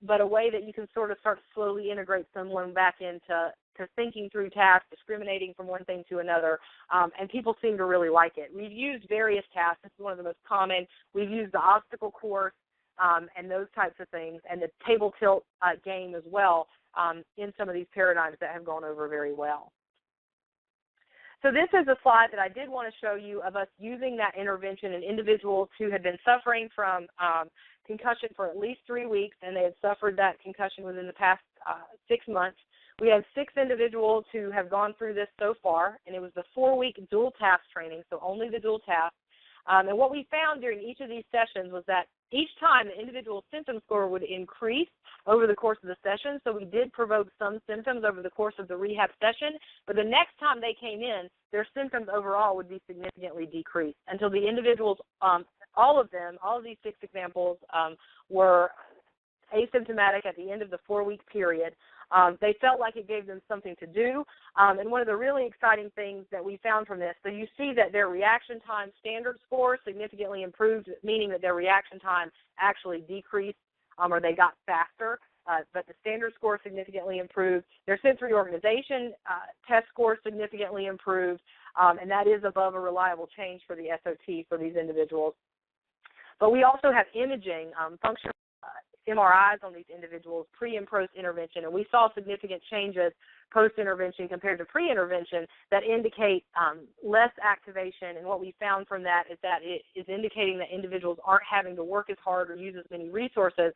but a way that you can sort of start to slowly integrate someone back into thinking through tasks, discriminating from one thing to another, and people seem to really like it. We've used various tasks. This is one of the most common. We've used the obstacle course and those types of things, and the table tilt game as well in some of these paradigms that have gone over very well. So this is a slide that I did want to show you of us using that intervention in individuals who had been suffering from concussion for at least 3 weeks, and they had suffered that concussion within the past 6 months. We had 6 individuals who have gone through this so far, and it was the 4-week dual task training, so only the dual task. And what we found during each of these sessions was that each time the individual symptom score would increase over the course of the session. So we did provoke some symptoms over the course of the rehab session, but the next time they came in, their symptoms overall would be significantly decreased until the individuals, all of these 6 examples were asymptomatic at the end of the 4-week period. They felt like it gave them something to do. And one of the really exciting things that we found from this, so you see that their reaction time standard score significantly improved, meaning that their reaction time actually decreased or they got faster, but the standard score significantly improved. Their sensory organization test score significantly improved, and that is above a reliable change for the SOT for these individuals. But we also have imaging, functional MRIs on these individuals pre and post intervention, and we saw significant changes post-intervention compared to pre-intervention that indicate less activation, and what we found from that is that it is indicating that individuals aren't having to work as hard or use as many resources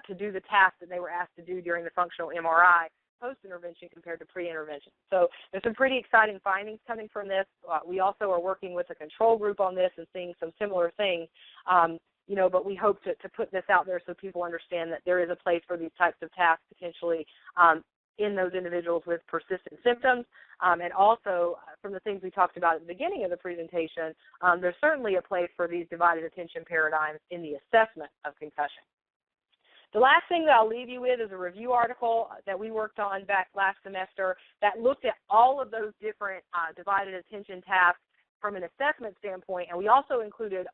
to do the tasks that they were asked to do during the functional MRI post-intervention compared to pre-intervention. So there's some pretty exciting findings coming from this. We also are working with a control group on this and seeing some similar things. But we hope to put this out there so people understand that there is a place for these types of tasks potentially in those individuals with persistent symptoms. And also, from the things we talked about at the beginning of the presentation, there's certainly a place for these divided attention paradigms in the assessment of concussion. The last thing that I'll leave you with is a review article that we worked on back last semester that looked at all of those different divided attention tasks from an assessment standpoint, and we also included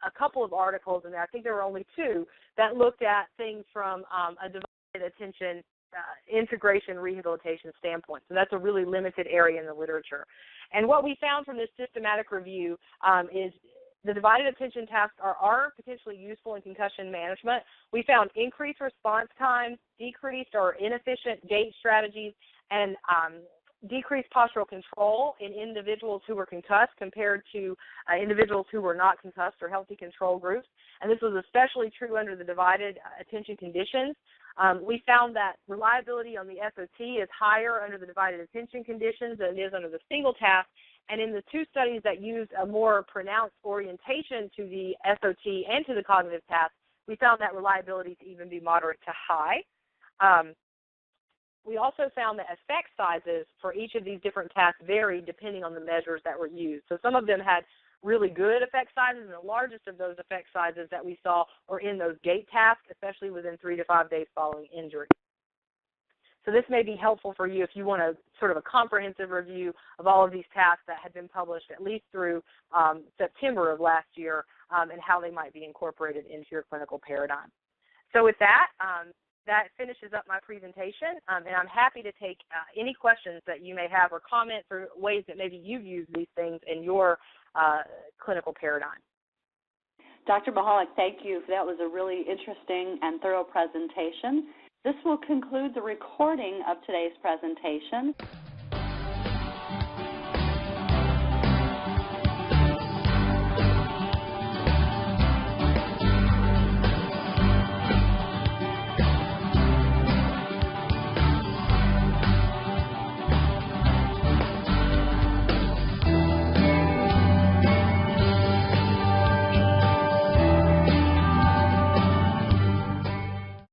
a couple of articles, and I think there were only 2, that looked at things from a divided attention integration rehabilitation standpoint. So that's a really limited area in the literature. And what we found from this systematic review is the divided attention tasks are potentially useful in concussion management. We found increased response times, decreased or inefficient gait strategies, and decreased postural control in individuals who were concussed compared to individuals who were not concussed or healthy control groups. And this was especially true under the divided attention conditions. We found that reliability on the SOT is higher under the divided attention conditions than it is under the single task. And in the 2 studies that used a more pronounced orientation to the SOT and to the cognitive task, we found that reliability to even be moderate to high. We also found that effect sizes for each of these different tasks varied depending on the measures that were used. So some of them had really good effect sizes, and the largest of those effect sizes that we saw were in those gait tasks, especially within 3 to 5 days following injury. So this may be helpful for you if you want a sort of a comprehensive review of all of these tasks that had been published at least through September of last year, and how they might be incorporated into your clinical paradigm. So with that, that finishes up my presentation, and I'm happy to take any questions that you may have or comments or ways that maybe you've used these things in your clinical paradigm. Dr. Mihalik, thank you. That was a really interesting and thorough presentation. This will conclude the recording of today's presentation.